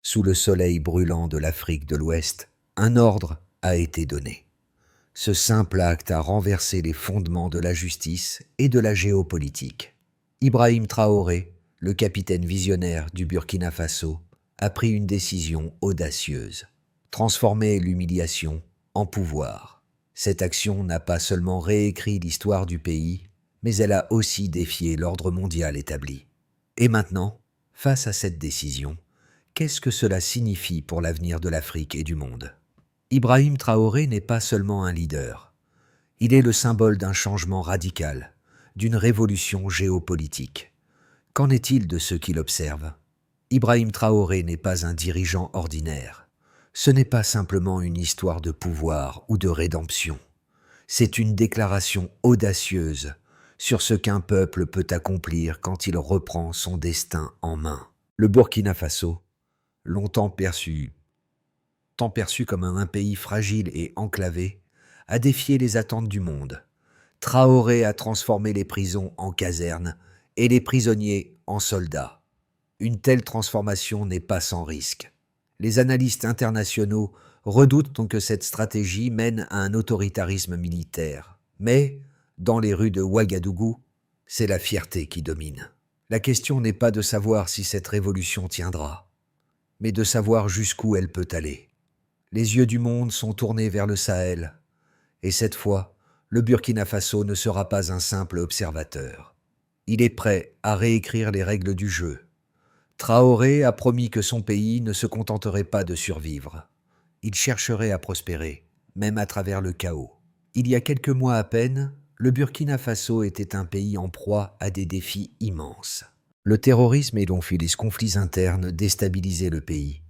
Sous le soleil brûlant de l'Afrique de l'Ouest, un ordre a été donné. Ce simple acte a renversé les fondements de la justice et de la géopolitique. Ibrahim Traoré, le capitaine visionnaire du Burkina Faso, a pris une décision audacieuse. Transformer l'humiliation en pouvoir. Cette action n'a pas seulement réécrit l'histoire du pays, mais elle a aussi défié l'ordre mondial établi. Et maintenant, face à cette décision, qu'est-ce que cela signifie pour l'avenir de l'Afrique et du monde ? Ibrahim Traoré n'est pas seulement un leader. Il est le symbole d'un changement radical, d'une révolution géopolitique. Qu'en est-il de ceux qui l'observent ? Ibrahim Traoré n'est pas un dirigeant ordinaire. Ce n'est pas simplement une histoire de pouvoir ou de rédemption. C'est une déclaration audacieuse sur ce qu'un peuple peut accomplir quand il reprend son destin en main. Le Burkina Faso, longtemps perçu comme un pays fragile et enclavé, a défié les attentes du monde. Traoré a transformé les prisons en casernes et les prisonniers en soldats. Une telle transformation n'est pas sans risque. Les analystes internationaux redoutent que cette stratégie mène à un autoritarisme militaire. Mais, dans les rues de Ouagadougou, c'est la fierté qui domine. La question n'est pas de savoir si cette révolution tiendra, mais de savoir jusqu'où elle peut aller. Les yeux du monde sont tournés vers le Sahel, et cette fois, le Burkina Faso ne sera pas un simple observateur. Il est prêt à réécrire les règles du jeu. Traoré a promis que son pays ne se contenterait pas de survivre. Il chercherait à prospérer, même à travers le chaos. Il y a quelques mois à peine, le Burkina Faso était un pays en proie à des défis immenses. Le terrorisme et donc les conflits internes déstabilisaient le pays,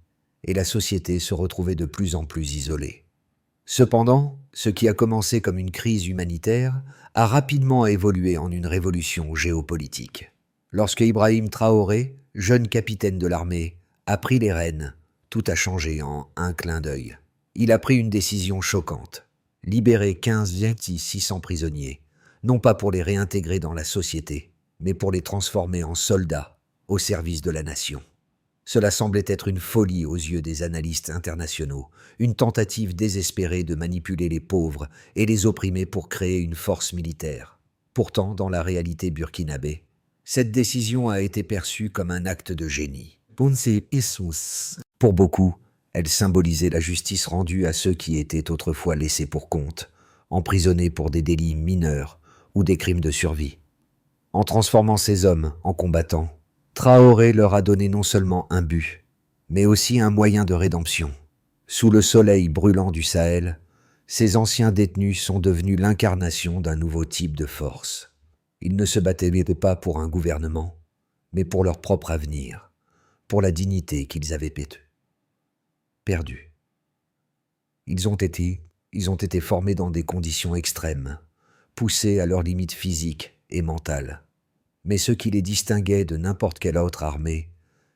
et la société se retrouvait de plus en plus isolée. Cependant, ce qui a commencé comme une crise humanitaire a rapidement évolué en une révolution géopolitique. Lorsque Ibrahim Traoré, jeune capitaine de l'armée, a pris les rênes, tout a changé en un clin d'œil. Il a pris une décision choquante. Libérer 600 prisonniers, non pas pour les réintégrer dans la société, mais pour les transformer en soldats au service de la nation. Cela semblait être une folie aux yeux des analystes internationaux, une tentative désespérée de manipuler les pauvres et les opprimés pour créer une force militaire. Pourtant, dans la réalité burkinabé, cette décision a été perçue comme un acte de génie. Pour beaucoup, elle symbolisait la justice rendue à ceux qui étaient autrefois laissés pour compte, emprisonnés pour des délits mineurs ou des crimes de survie. En transformant ces hommes en combattants, Traoré leur a donné non seulement un but, mais aussi un moyen de rédemption. Sous le soleil brûlant du Sahel, ces anciens détenus sont devenus l'incarnation d'un nouveau type de force. Ils ne se battaient pas pour un gouvernement, mais pour leur propre avenir, pour la dignité qu'ils avaient perdue. Ils ont été formés dans des conditions extrêmes, poussés à leurs limites physiques et mentales. Mais ce qui les distinguait de n'importe quelle autre armée,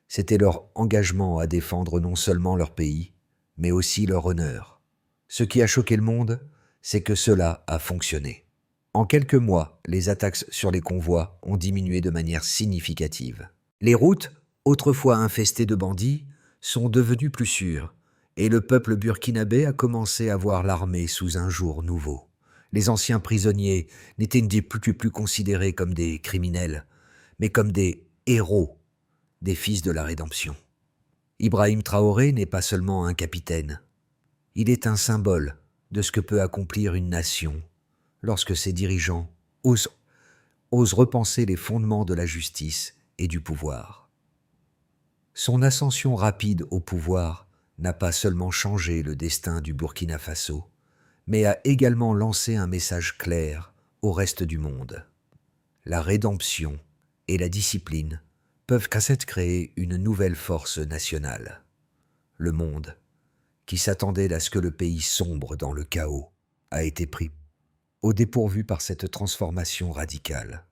c'était leur engagement à défendre non seulement leur pays, mais aussi leur honneur. Ce qui a choqué le monde, c'est que cela a fonctionné. En quelques mois, les attaques sur les convois ont diminué de manière significative. Les routes, autrefois infestées de bandits, sont devenues plus sûres, et le peuple burkinabé a commencé à voir l'armée sous un jour nouveau. Les anciens prisonniers n'étaient plus considérés comme des criminels, mais comme des héros, des fils de la rédemption. Ibrahim Traoré n'est pas seulement un capitaine. Il est un symbole de ce que peut accomplir une nation lorsque ses dirigeants osent repenser les fondements de la justice et du pouvoir. Son ascension rapide au pouvoir n'a pas seulement changé le destin du Burkina Faso, mais a également lancé un message clair au reste du monde. La rédemption et la discipline peuvent créer une nouvelle force nationale. Le monde, qui s'attendait à ce que le pays sombre dans le chaos, a été pris au dépourvu par cette transformation radicale.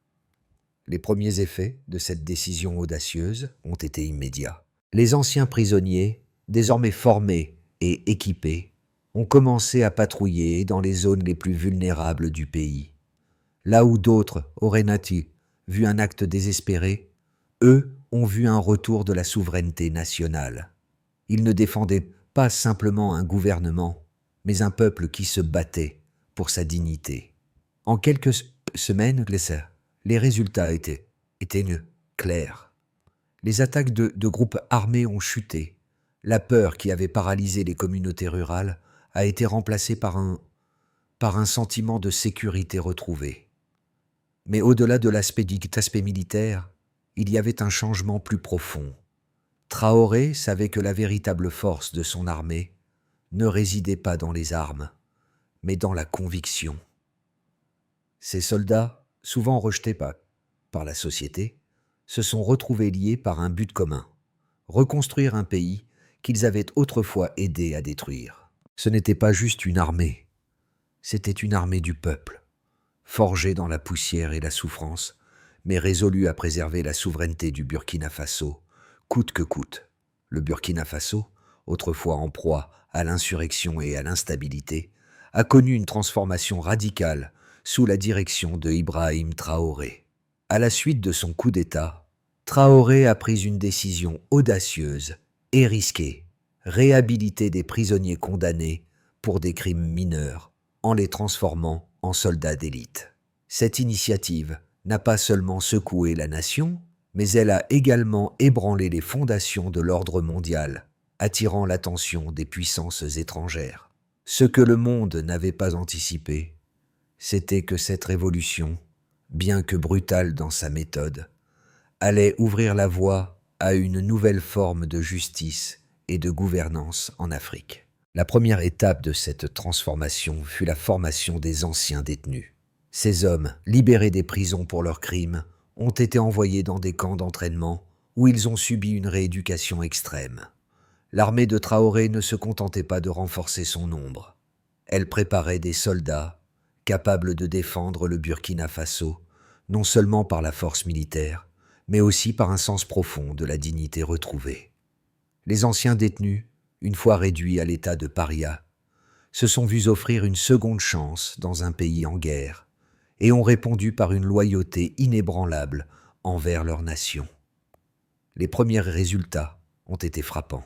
Les premiers effets de cette décision audacieuse ont été immédiats. Les anciens prisonniers, désormais formés et équipés, ont commencé à patrouiller dans les zones les plus vulnérables du pays. Là où d'autres auraient vu un acte désespéré, eux ont vu un retour de la souveraineté nationale. Il ne défendait pas simplement un gouvernement, mais un peuple qui se battait pour sa dignité. En quelques semaines, les résultats étaient clairs. Les attaques de groupes armés ont chuté. La peur qui avait paralysé les communautés rurales a été remplacée par un sentiment de sécurité retrouvé. Mais au-delà de l'aspect militaire, il y avait un changement plus profond. Traoré savait que la véritable force de son armée ne résidait pas dans les armes, mais dans la conviction. Ces soldats, souvent rejetés par la société, se sont retrouvés liés par un but commun: reconstruire un pays qu'ils avaient autrefois aidé à détruire. Ce n'était pas juste une armée, c'était une armée du peuple, forgée dans la poussière et la souffrance, mais résolue à préserver la souveraineté du Burkina Faso, coûte que coûte. Le Burkina Faso, autrefois en proie à l'insurrection et à l'instabilité, a connu une transformation radicale sous la direction de Ibrahim Traoré. À la suite de son coup d'État, Traoré a pris une décision audacieuse et risquée: réhabiliter des prisonniers condamnés pour des crimes mineurs en les transformant en soldats d'élite. Cette initiative n'a pas seulement secoué la nation, mais elle a également ébranlé les fondations de l'ordre mondial, attirant l'attention des puissances étrangères. Ce que le monde n'avait pas anticipé, c'était que cette révolution, bien que brutale dans sa méthode, allait ouvrir la voie à une nouvelle forme de justice et de gouvernance en Afrique. La première étape de cette transformation fut la formation des anciens détenus. Ces hommes, libérés des prisons pour leurs crimes, ont été envoyés dans des camps d'entraînement où ils ont subi une rééducation extrême. L'armée de Traoré ne se contentait pas de renforcer son nombre. Elle préparait des soldats capables de défendre le Burkina Faso, non seulement par la force militaire, mais aussi par un sens profond de la dignité retrouvée. Les anciens détenus, une fois réduits à l'état de paria, se sont vus offrir une seconde chance dans un pays en guerre et ont répondu par une loyauté inébranlable envers leur nation. Les premiers résultats ont été frappants.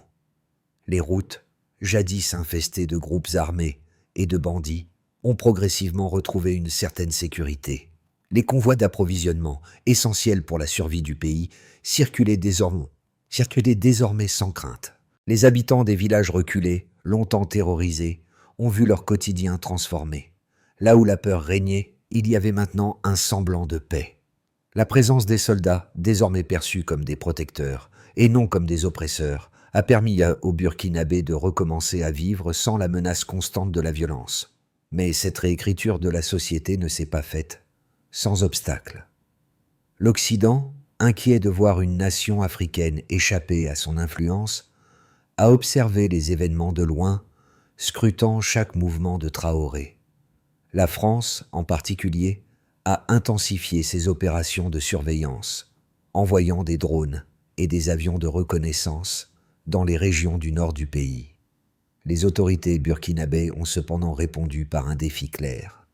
Les routes, jadis infestées de groupes armés et de bandits, ont progressivement retrouvé une certaine sécurité. Les convois d'approvisionnement, essentiels pour la survie du pays, circulaient désormais sans crainte. Les habitants des villages reculés, longtemps terrorisés, ont vu leur quotidien transformé. Là où la peur régnait, il y avait maintenant un semblant de paix. La présence des soldats, désormais perçus comme des protecteurs et non comme des oppresseurs, a permis aux Burkinabés de recommencer à vivre sans la menace constante de la violence. Mais cette réécriture de la société ne s'est pas faite sans obstacle. L'Occident, inquiet de voir une nation africaine échapper à son influence, a observé les événements de loin, scrutant chaque mouvement de Traoré. La France, en particulier, a intensifié ses opérations de surveillance, envoyant des drones et des avions de reconnaissance dans les régions du nord du pays. Les autorités burkinabées ont cependant répondu par un défi clair.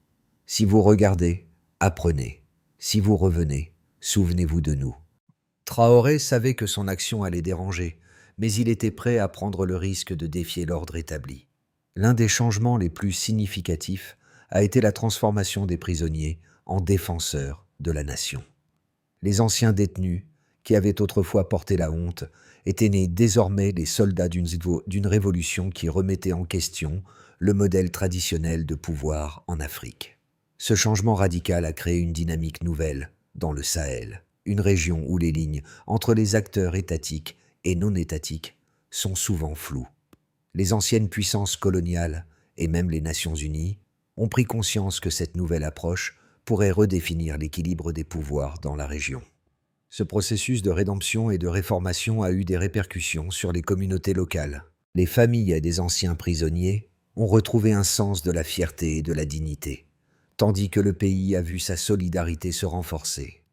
Si vous regardez, apprenez. Si vous revenez, souvenez-vous de nous. Traoré savait que son action allait déranger, mais il était prêt à prendre le risque de défier l'ordre établi. L'un des changements les plus significatifs a été la transformation des prisonniers en défenseurs de la nation. Les anciens détenus, qui avaient autrefois porté la honte, étaient nés désormais les soldats d'une révolution qui remettait en question le modèle traditionnel de pouvoir en Afrique. Ce changement radical a créé une dynamique nouvelle dans le Sahel, une région où les lignes entre les acteurs étatiques et non étatiques sont souvent floues. Les anciennes puissances coloniales, et même les Nations Unies, ont pris conscience que cette nouvelle approche pourrait redéfinir l'équilibre des pouvoirs dans la région. Ce processus de rédemption et de réformation a eu des répercussions sur les communautés locales. Les familles des anciens prisonniers ont retrouvé un sens de la fierté et de la dignité, tandis que le pays a vu sa solidarité se renforcer.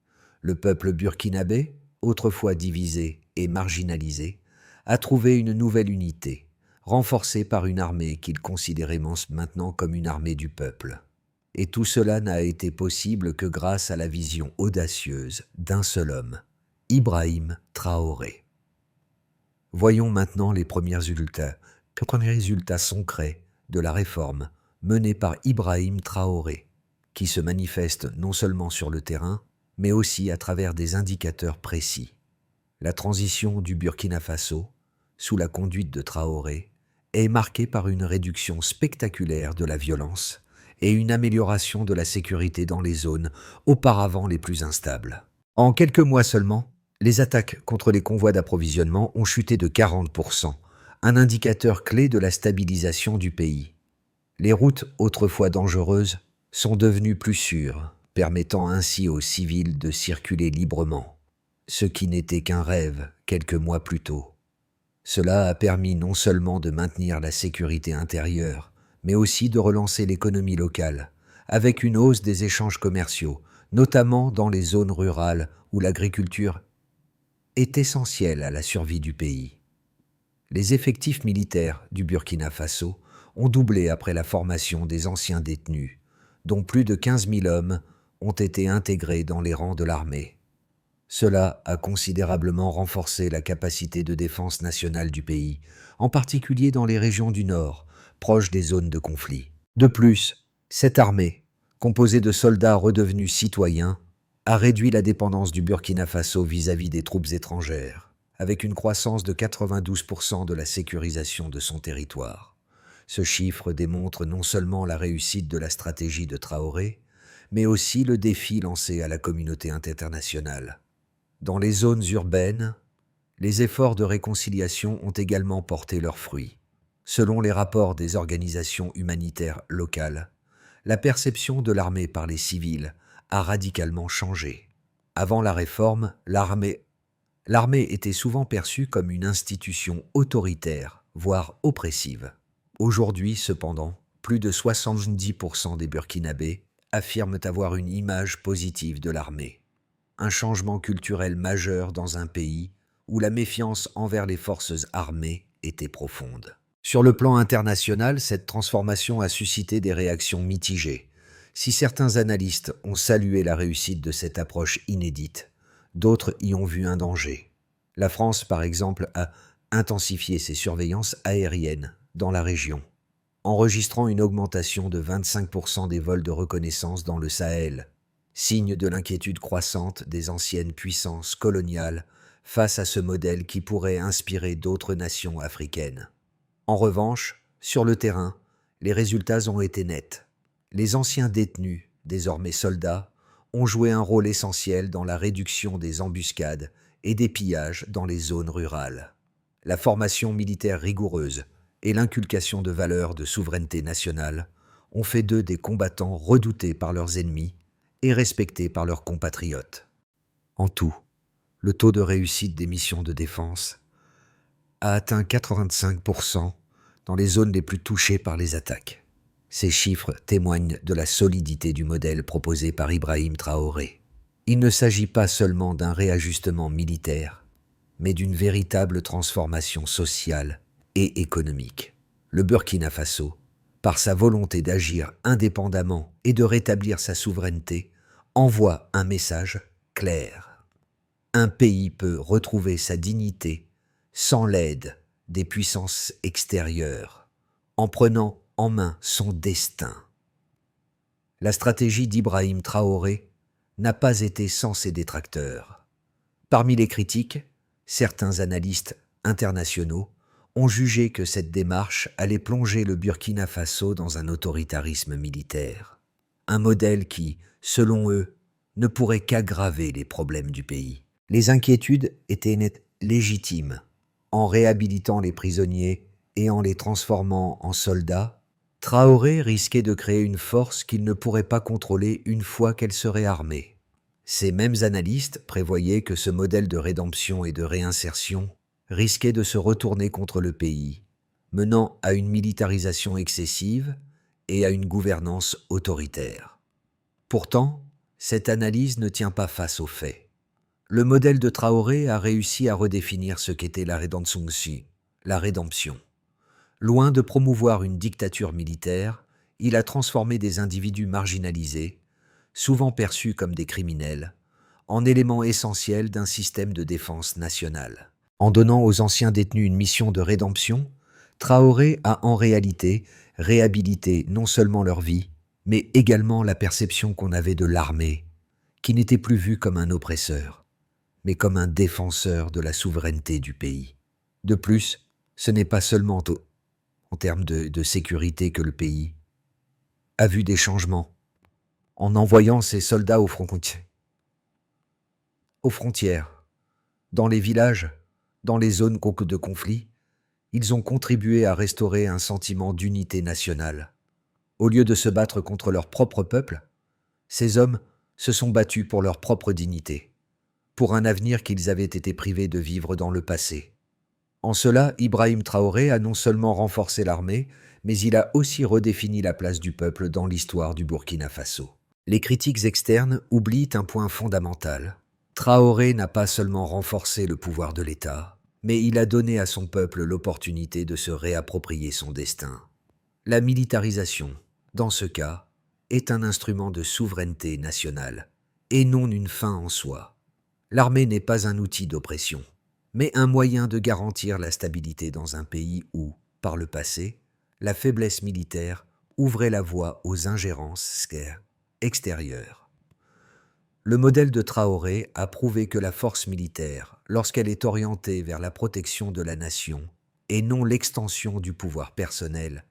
Le peuple burkinabé, autrefois divisé et marginalisé, a trouvé une nouvelle unité, renforcée par une armée qu'il considérait maintenant comme une armée du peuple. Et tout cela n'a été possible que grâce à la vision audacieuse d'un seul homme, Ibrahim Traoré. Voyons maintenant les premiers résultats concrets de la réforme menée par Ibrahim Traoré, qui se manifeste non seulement sur le terrain, mais aussi à travers des indicateurs précis. La transition du Burkina Faso, sous la conduite de Traoré, est marquée par une réduction spectaculaire de la violence et une amélioration de la sécurité dans les zones auparavant les plus instables. En quelques mois seulement, les attaques contre les convois d'approvisionnement ont chuté de 40%, un indicateur clé de la stabilisation du pays. Les routes, autrefois dangereuses, sont devenues plus sûres, permettant ainsi aux civils de circuler librement, ce qui n'était qu'un rêve quelques mois plus tôt. Cela a permis non seulement de maintenir la sécurité intérieure, mais aussi de relancer l'économie locale, avec une hausse des échanges commerciaux, notamment dans les zones rurales où l'agriculture est essentielle à la survie du pays. Les effectifs militaires du Burkina Faso ont doublé après la formation des anciens détenus, dont plus de 15 000 hommes ont été intégrés dans les rangs de l'armée. Cela a considérablement renforcé la capacité de défense nationale du pays, en particulier dans les régions du Nord, proches des zones de conflit. De plus, cette armée, composée de soldats redevenus citoyens, a réduit la dépendance du Burkina Faso vis-à-vis des troupes étrangères, avec une croissance de 92% de la sécurisation de son territoire. Ce chiffre démontre non seulement la réussite de la stratégie de Traoré, mais aussi le défi lancé à la communauté internationale. Dans les zones urbaines, les efforts de réconciliation ont également porté leurs fruits. Selon les rapports des organisations humanitaires locales, la perception de l'armée par les civils a radicalement changé. Avant la réforme, l'armée était souvent perçue comme une institution autoritaire, voire oppressive. Aujourd'hui, cependant, plus de 70% des Burkinabés affirment avoir une image positive de l'armée. Un changement culturel majeur dans un pays où la méfiance envers les forces armées était profonde. Sur le plan international, cette transformation a suscité des réactions mitigées. Si certains analystes ont salué la réussite de cette approche inédite, d'autres y ont vu un danger. La France, par exemple, a intensifié ses surveillances aériennes dans la région, enregistrant une augmentation de 25% des vols de reconnaissance dans le Sahel, signe de l'inquiétude croissante des anciennes puissances coloniales face à ce modèle qui pourrait inspirer d'autres nations africaines. En revanche, sur le terrain, les résultats ont été nets. Les anciens détenus, désormais soldats, ont joué un rôle essentiel dans la réduction des embuscades et des pillages dans les zones rurales. La formation militaire rigoureuse et l'inculcation de valeurs de souveraineté nationale ont fait d'eux des combattants redoutés par leurs ennemis et respectés par leurs compatriotes. En tout, le taux de réussite des missions de défense a atteint 85% dans les zones les plus touchées par les attaques. Ces chiffres témoignent de la solidité du modèle proposé par Ibrahim Traoré. Il ne s'agit pas seulement d'un réajustement militaire, mais d'une véritable transformation sociale et économique. Le Burkina Faso, par sa volonté d'agir indépendamment et de rétablir sa souveraineté, envoie un message clair. Un pays peut retrouver sa dignité sans l'aide des puissances extérieures, en prenant en main son destin. La stratégie d'Ibrahim Traoré n'a pas été sans ses détracteurs. Parmi les critiques, certains analystes internationaux ont jugé que cette démarche allait plonger le Burkina Faso dans un autoritarisme militaire, un modèle qui, selon eux, ne pourrait qu'aggraver les problèmes du pays. Les inquiétudes étaient légitimes. En réhabilitant les prisonniers et en les transformant en soldats, Traoré risquait de créer une force qu'il ne pourrait pas contrôler une fois qu'elle serait armée. Ces mêmes analystes prévoyaient que ce modèle de rédemption et de réinsertion risquait de se retourner contre le pays, menant à une militarisation excessive et à une gouvernance autoritaire. Pourtant, cette analyse ne tient pas face aux faits. Le modèle de Traoré a réussi à redéfinir ce qu'était la rédemption. Loin de promouvoir une dictature militaire, il a transformé des individus marginalisés, souvent perçus comme des criminels, en éléments essentiels d'un système de défense nationale. En donnant aux anciens détenus une mission de rédemption, Traoré a en réalité réhabilité non seulement leur vie, mais également la perception qu'on avait de l'armée, qui n'était plus vue comme un oppresseur, mais comme un défenseur de la souveraineté du pays. De plus, ce n'est pas seulement en termes de sécurité que le pays a vu des changements en envoyant ses soldats aux frontières, dans les villages, dans les zones de conflit. Ils ont contribué à restaurer un sentiment d'unité nationale. Au lieu de se battre contre leur propre peuple, ces hommes se sont battus pour leur propre dignité, pour un avenir qu'ils avaient été privés de vivre dans le passé. En cela, Ibrahim Traoré a non seulement renforcé l'armée, mais il a aussi redéfini la place du peuple dans l'histoire du Burkina Faso. Les critiques externes oublient un point fondamental. Traoré n'a pas seulement renforcé le pouvoir de l'État, mais il a donné à son peuple l'opportunité de se réapproprier son destin. La militarisation, dans ce cas, est un instrument de souveraineté nationale, et non une fin en soi. L'armée n'est pas un outil d'oppression, mais un moyen de garantir la stabilité dans un pays où, par le passé, la faiblesse militaire ouvrait la voie aux ingérences extérieures. Le modèle de Traoré a prouvé que la force militaire, lorsqu'elle est orientée vers la protection de la nation et non l'extension du pouvoir personnel,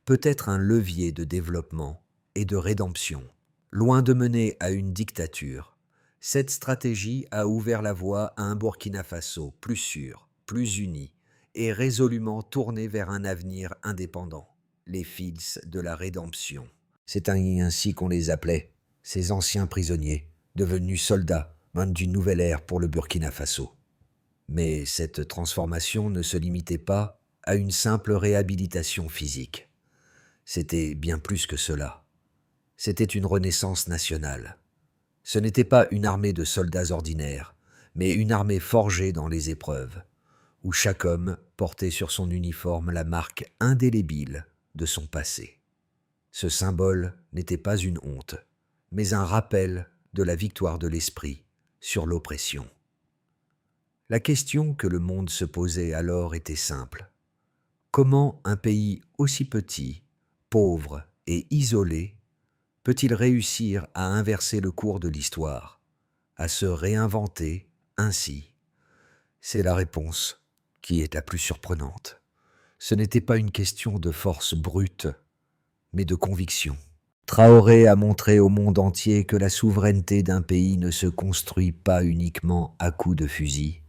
peut être un levier de développement et de rédemption. Loin de mener à une dictature, cette stratégie a ouvert la voie à un Burkina Faso plus sûr, plus uni et résolument tourné vers un avenir indépendant, les fils de la rédemption. C'est ainsi qu'on les appelait, ces anciens prisonniers, devenus soldats d'une nouvelle ère pour le Burkina Faso. Mais cette transformation ne se limitait pas à une simple réhabilitation physique. C'était bien plus que cela. C'était une renaissance nationale. Ce n'était pas une armée de soldats ordinaires, mais une armée forgée dans les épreuves, où chaque homme portait sur son uniforme la marque indélébile de son passé. Ce symbole n'était pas une honte, mais un rappel de la victoire de l'esprit sur l'oppression. La question que le monde se posait alors était simple. Comment un pays aussi petit, pauvre et isolé peut-il réussir à inverser le cours de l'histoire, à se réinventer ainsi? C'est la réponse qui est la plus surprenante. Ce n'était pas une question de force brute, mais de conviction. Traoré a montré au monde entier que la souveraineté d'un pays ne se construit pas uniquement à coups de fusil,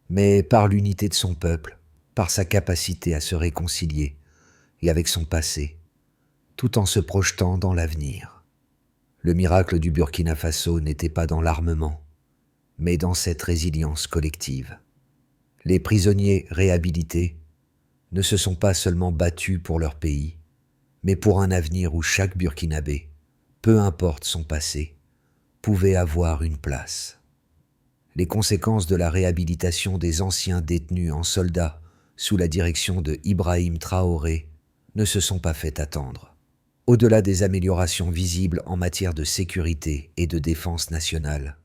mais par l'unité de son peuple, par sa capacité à se réconcilier et avec son passé, tout en se projetant dans l'avenir. Le miracle du Burkina Faso n'était pas dans l'armement, mais dans cette résilience collective. Les prisonniers réhabilités ne se sont pas seulement battus pour leur pays, mais pour un avenir où chaque Burkinabé, peu importe son passé, pouvait avoir une place. Les conséquences de la réhabilitation des anciens détenus en soldats sous la direction de Ibrahim Traoré ne se sont pas fait attendre. Au-delà des améliorations visibles en matière de sécurité et de défense nationale,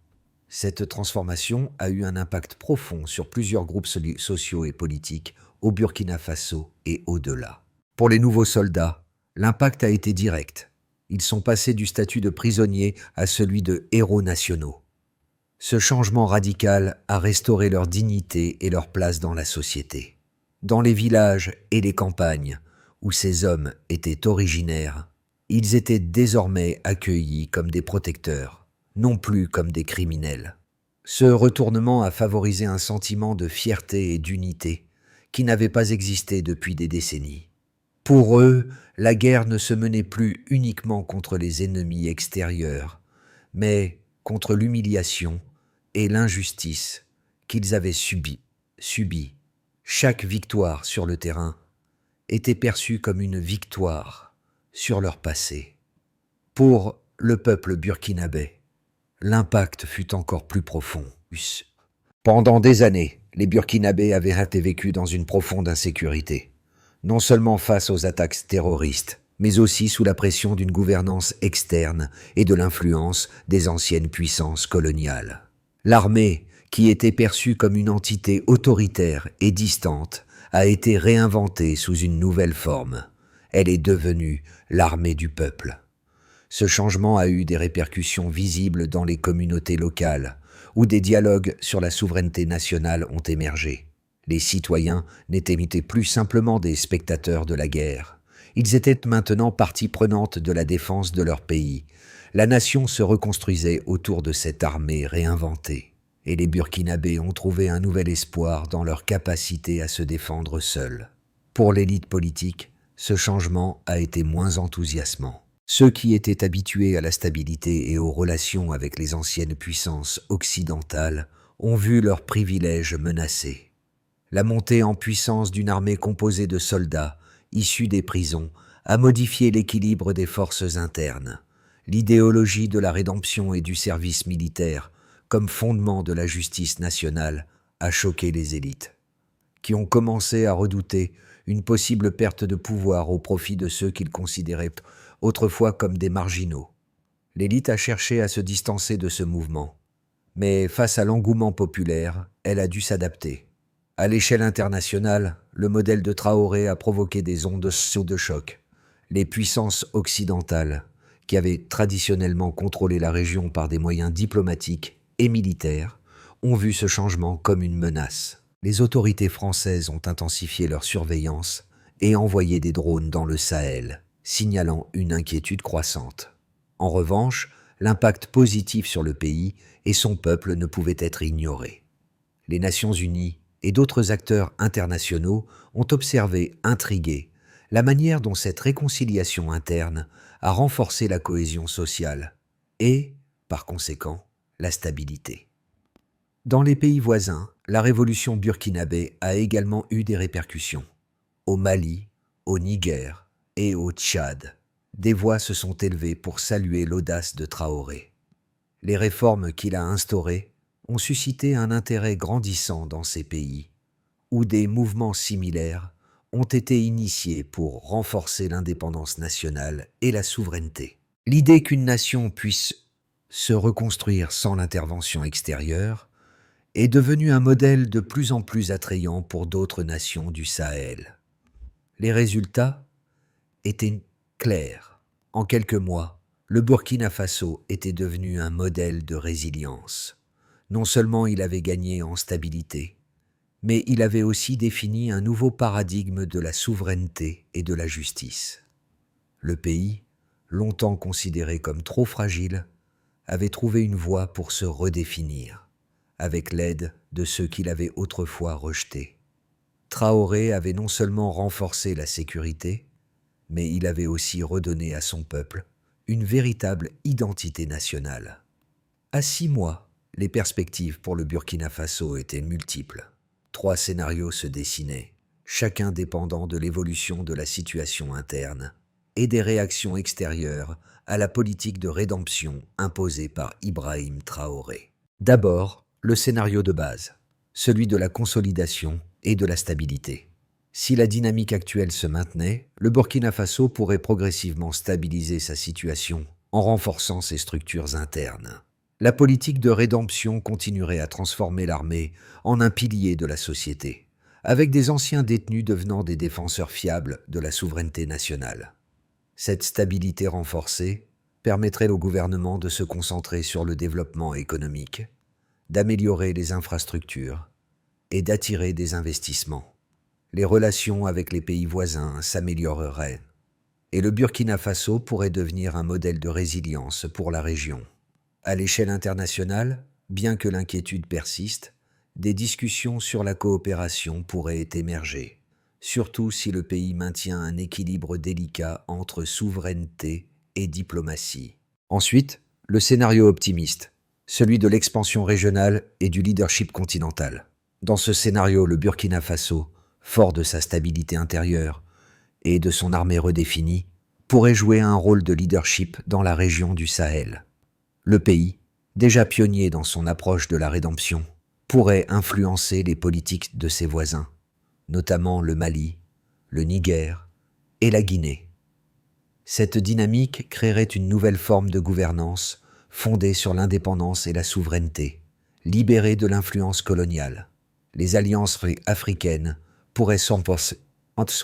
cette transformation a eu un impact profond sur plusieurs groupes sociaux et politiques au Burkina Faso et au-delà. Pour les nouveaux soldats, l'impact a été direct. Ils sont passés du statut de prisonniers à celui de héros nationaux. Ce changement radical a restauré leur dignité et leur place dans la société. Dans les villages et les campagnes où ces hommes étaient originaires, ils étaient désormais accueillis comme des protecteurs, non plus comme des criminels. Ce retournement a favorisé un sentiment de fierté et d'unité qui n'avait pas existé depuis des décennies. Pour eux, la guerre ne se menait plus uniquement contre les ennemis extérieurs, mais contre l'humiliation et l'injustice qu'ils avaient subies. Chaque victoire sur le terrain était perçue comme une victoire sur leur passé. Pour le peuple burkinabé, l'impact fut encore plus profond. Pendant des années, les Burkinabés avaient vécu dans une profonde insécurité, non seulement face aux attaques terroristes, mais aussi sous la pression d'une gouvernance externe et de l'influence des anciennes puissances coloniales. L'armée, qui était perçue comme une entité autoritaire et distante, a été réinventée sous une nouvelle forme. Elle est devenue l'armée du peuple. Ce changement a eu des répercussions visibles dans les communautés locales, où des dialogues sur la souveraineté nationale ont émergé. Les citoyens n'étaient plus simplement des spectateurs de la guerre. Ils étaient maintenant partie prenante de la défense de leur pays. La nation se reconstruisait autour de cette armée réinventée. Et les Burkinabés ont trouvé un nouvel espoir dans leur capacité à se défendre seuls. Pour l'élite politique, ce changement a été moins enthousiasmant. Ceux qui étaient habitués à la stabilité et aux relations avec les anciennes puissances occidentales ont vu leurs privilèges menacés. La montée en puissance d'une armée composée de soldats, issus des prisons, a modifié l'équilibre des forces internes. L'idéologie de la rédemption et du service militaire, comme fondement de la justice nationale, a choqué les élites, qui ont commencé à redouter une possible perte de pouvoir au profit de ceux qu'ils considéraient autrefois comme des marginaux. L'élite a cherché à se distancer de ce mouvement, mais face à l'engouement populaire, elle a dû s'adapter. À l'échelle internationale, le modèle de Traoré a provoqué des ondes de choc. Les puissances occidentales, qui avaient traditionnellement contrôlé la région par des moyens diplomatiques et militaires, ont vu ce changement comme une menace. Les autorités françaises ont intensifié leur surveillance et envoyé des drones dans le Sahel, signalant une inquiétude croissante. En revanche, l'impact positif sur le pays et son peuple ne pouvait être ignoré. Les Nations Unies et d'autres acteurs internationaux ont observé, intrigués, la manière dont cette réconciliation interne a renforcé la cohésion sociale et, par conséquent, la stabilité. Dans les pays voisins, la révolution burkinabé a également eu des répercussions. Au Mali, au Niger et au Tchad, des voix se sont élevées pour saluer l'audace de Traoré. Les réformes qu'il a instaurées ont suscité un intérêt grandissant dans ces pays, où des mouvements similaires ont été initiés pour renforcer l'indépendance nationale et la souveraineté. L'idée qu'une nation puisse se reconstruire sans l'intervention extérieure est devenue un modèle de plus en plus attrayant pour d'autres nations du Sahel. Les résultats étaient clairs. En quelques mois, le Burkina Faso était devenu un modèle de résilience. Non seulement il avait gagné en stabilité, mais il avait aussi défini un nouveau paradigme de la souveraineté et de la justice. Le pays, longtemps considéré comme trop fragile, avait trouvé une voie pour se redéfinir, avec l'aide de ceux qu'il avait autrefois rejetés. Traoré avait non seulement renforcé la sécurité, mais il avait aussi redonné à son peuple une véritable identité nationale. À 6 mois, les perspectives pour le Burkina Faso étaient multiples. 3 scénarios se dessinaient, chacun dépendant de l'évolution de la situation interne et des réactions extérieures à la politique de rédemption imposée par Ibrahim Traoré. D'abord, le scénario de base, celui de la consolidation et de la stabilité. Si la dynamique actuelle se maintenait, le Burkina Faso pourrait progressivement stabiliser sa situation en renforçant ses structures internes. La politique de rédemption continuerait à transformer l'armée en un pilier de la société, avec des anciens détenus devenant des défenseurs fiables de la souveraineté nationale. Cette stabilité renforcée permettrait au gouvernement de se concentrer sur le développement économique, d'améliorer les infrastructures et d'attirer des investissements. Les relations avec les pays voisins s'amélioreraient et le Burkina Faso pourrait devenir un modèle de résilience pour la région. À l'échelle internationale, bien que l'inquiétude persiste, des discussions sur la coopération pourraient émerger, surtout si le pays maintient un équilibre délicat entre souveraineté et diplomatie. Ensuite, le scénario optimiste, celui de l'expansion régionale et du leadership continental. Dans ce scénario, le Burkina Faso, fort de sa stabilité intérieure et de son armée redéfinie, pourrait jouer un rôle de leadership dans la région du Sahel. Le pays, déjà pionnier dans son approche de la rédemption, pourrait influencer les politiques de ses voisins, notamment le Mali, le Niger et la Guinée. Cette dynamique créerait une nouvelle forme de gouvernance fondée sur l'indépendance et la souveraineté, libérée de l'influence coloniale. Les alliances africaines pourraient se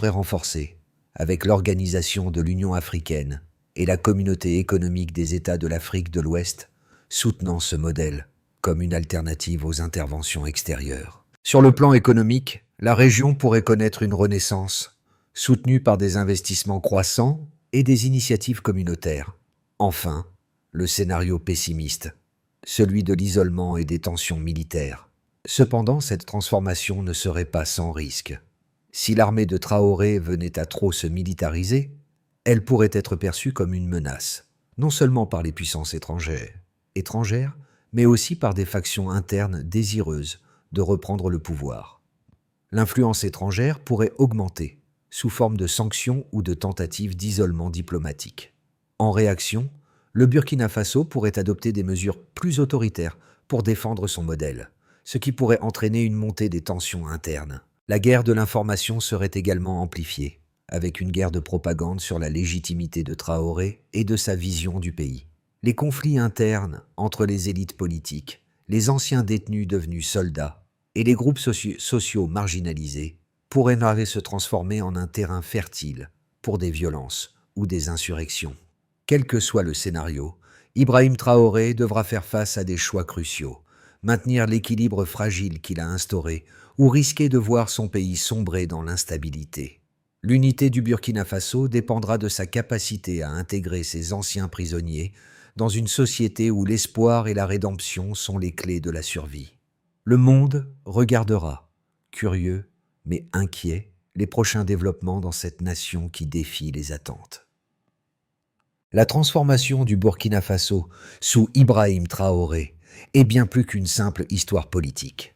renforcer avec l'organisation de l'Union africaine et la communauté économique des États de l'Afrique de l'Ouest, soutenant ce modèle comme une alternative aux interventions extérieures. Sur le plan économique, la région pourrait connaître une renaissance, soutenue par des investissements croissants et des initiatives communautaires. Enfin, le scénario pessimiste, celui de l'isolement et des tensions militaires. Cependant, cette transformation ne serait pas sans risque. Si l'armée de Traoré venait à trop se militariser, elle pourrait être perçue comme une menace, non seulement par les puissances étrangères, mais aussi par des factions internes désireuses de reprendre le pouvoir. L'influence étrangère pourrait augmenter, sous forme de sanctions ou de tentatives d'isolement diplomatique. En réaction, le Burkina Faso pourrait adopter des mesures plus autoritaires pour défendre son modèle, ce qui pourrait entraîner une montée des tensions internes. La guerre de l'information serait également amplifiée, avec une guerre de propagande sur la légitimité de Traoré et de sa vision du pays. Les conflits internes entre les élites politiques, les anciens détenus devenus soldats et les groupes sociaux marginalisés pourraient se transformer en un terrain fertile pour des violences ou des insurrections. Quel que soit le scénario, Ibrahim Traoré devra faire face à des choix cruciaux, maintenir l'équilibre fragile qu'il a instauré ou risquer de voir son pays sombrer dans l'instabilité. L'unité du Burkina Faso dépendra de sa capacité à intégrer ses anciens prisonniers dans une société où l'espoir et la rédemption sont les clés de la survie. Le monde regardera, curieux mais inquiet, les prochains développements dans cette nation qui défie les attentes. La transformation du Burkina Faso sous Ibrahim Traoré est bien plus qu'une simple histoire politique.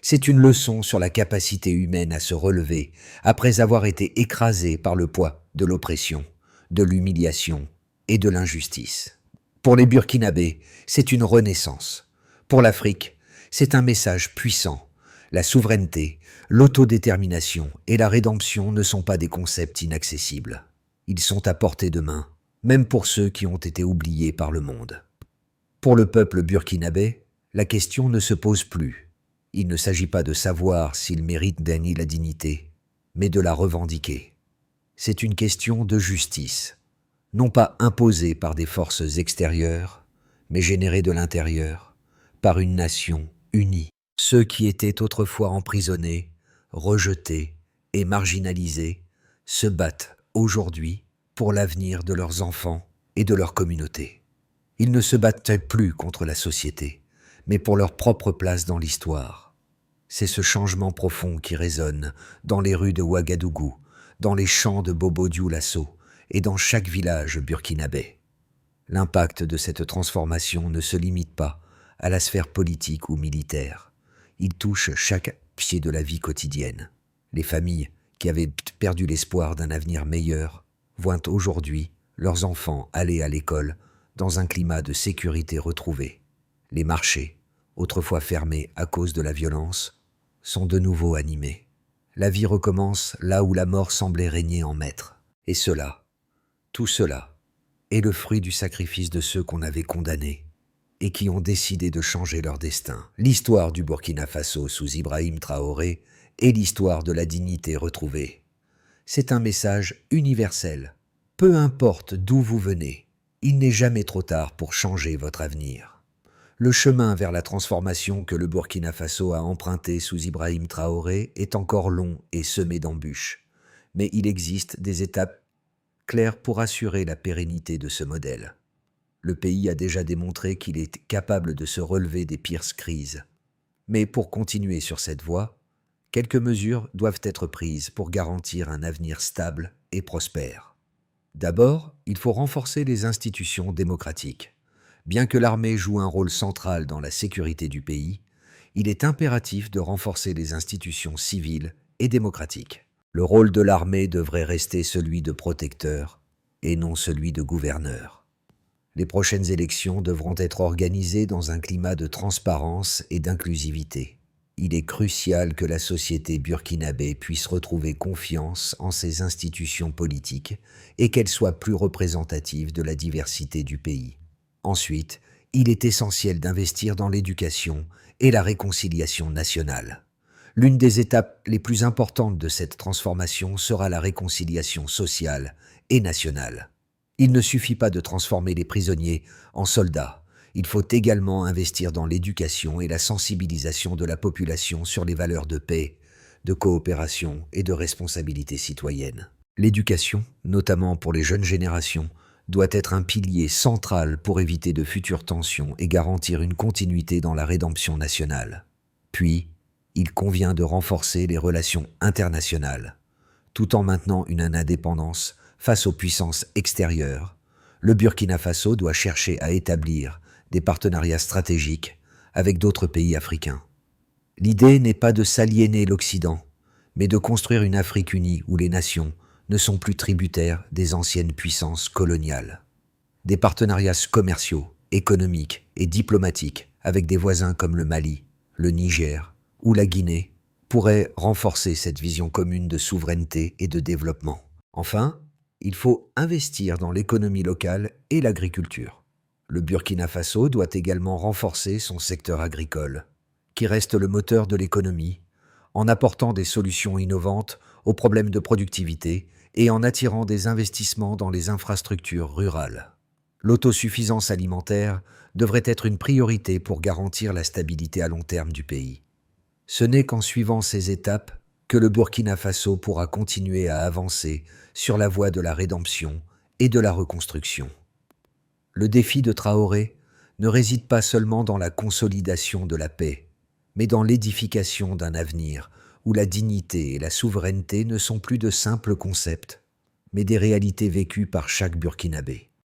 C'est une leçon sur la capacité humaine à se relever après avoir été écrasé par le poids de l'oppression, de l'humiliation et de l'injustice. Pour les Burkinabés, c'est une renaissance. Pour l'Afrique, c'est un message puissant. La souveraineté, l'autodétermination et la rédemption ne sont pas des concepts inaccessibles. Ils sont à portée de main, même pour ceux qui ont été oubliés par le monde. Pour le peuple burkinabé, la question ne se pose plus. Il ne s'agit pas de savoir s'il mérite gagner la dignité, mais de la revendiquer. C'est une question de justice, non pas imposée par des forces extérieures, mais générée de l'intérieur, par une nation unie. Ceux qui étaient autrefois emprisonnés, rejetés et marginalisés se battent aujourd'hui pour l'avenir de leurs enfants et de leur communauté. Ils ne se battent plus contre la société, mais pour leur propre place dans l'histoire. C'est ce changement profond qui résonne dans les rues de Ouagadougou, dans les champs de Bobo-Dioulasso et dans chaque village burkinabé. L'impact de cette transformation ne se limite pas à la sphère politique ou militaire. Il touche chaque pied de la vie quotidienne. Les familles qui avaient perdu l'espoir d'un avenir meilleur voient aujourd'hui leurs enfants aller à l'école dans un climat de sécurité retrouvé. Les marchés, autrefois fermés à cause de la violence, sont de nouveau animés. La vie recommence là où la mort semblait régner en maître. Et tout cela, est le fruit du sacrifice de ceux qu'on avait condamnés et qui ont décidé de changer leur destin. L'histoire du Burkina Faso sous Ibrahim Traoré est l'histoire de la dignité retrouvée. C'est un message universel. Peu importe d'où vous venez, il n'est jamais trop tard pour changer votre avenir. Le chemin vers la transformation que le Burkina Faso a emprunté sous Ibrahim Traoré est encore long et semé d'embûches, mais il existe des étapes claires pour assurer la pérennité de ce modèle. Le pays a déjà démontré qu'il est capable de se relever des pires crises. Mais pour continuer sur cette voie, quelques mesures doivent être prises pour garantir un avenir stable et prospère. D'abord, il faut renforcer les institutions démocratiques. Bien que l'armée joue un rôle central dans la sécurité du pays, il est impératif de renforcer les institutions civiles et démocratiques. Le rôle de l'armée devrait rester celui de protecteur et non celui de gouverneur. Les prochaines élections devront être organisées dans un climat de transparence et d'inclusivité. Il est crucial que la société burkinabé puisse retrouver confiance en ses institutions politiques et qu'elle soit plus représentative de la diversité du pays. Ensuite, il est essentiel d'investir dans l'éducation et la réconciliation nationale. L'une des étapes les plus importantes de cette transformation sera la réconciliation sociale et nationale. Il ne suffit pas de transformer les prisonniers en soldats. Il faut également investir dans l'éducation et la sensibilisation de la population sur les valeurs de paix, de coopération et de responsabilité citoyenne. L'éducation, notamment pour les jeunes générations, doit être un pilier central pour éviter de futures tensions et garantir une continuité dans la rédemption nationale. Puis, il convient de renforcer les relations internationales. Tout en maintenant une indépendance face aux puissances extérieures, le Burkina Faso doit chercher à établir des partenariats stratégiques avec d'autres pays africains. L'idée n'est pas de s'aliéner l'Occident, mais de construire une Afrique unie où les nations ne sont plus tributaires des anciennes puissances coloniales. Des partenariats commerciaux, économiques et diplomatiques avec des voisins comme le Mali, le Niger ou la Guinée pourraient renforcer cette vision commune de souveraineté et de développement. Enfin, il faut investir dans l'économie locale et l'agriculture. Le Burkina Faso doit également renforcer son secteur agricole, qui reste le moteur de l'économie, en apportant des solutions innovantes aux problèmes de productivité et en attirant des investissements dans les infrastructures rurales. L'autosuffisance alimentaire devrait être une priorité pour garantir la stabilité à long terme du pays. Ce n'est qu'en suivant ces étapes que le Burkina Faso pourra continuer à avancer sur la voie de la rédemption et de la reconstruction. Le défi de Traoré ne réside pas seulement dans la consolidation de la paix, mais dans l'édification d'un avenir où la dignité et la souveraineté ne sont plus de simples concepts, mais des réalités vécues par chaque Burkinabé.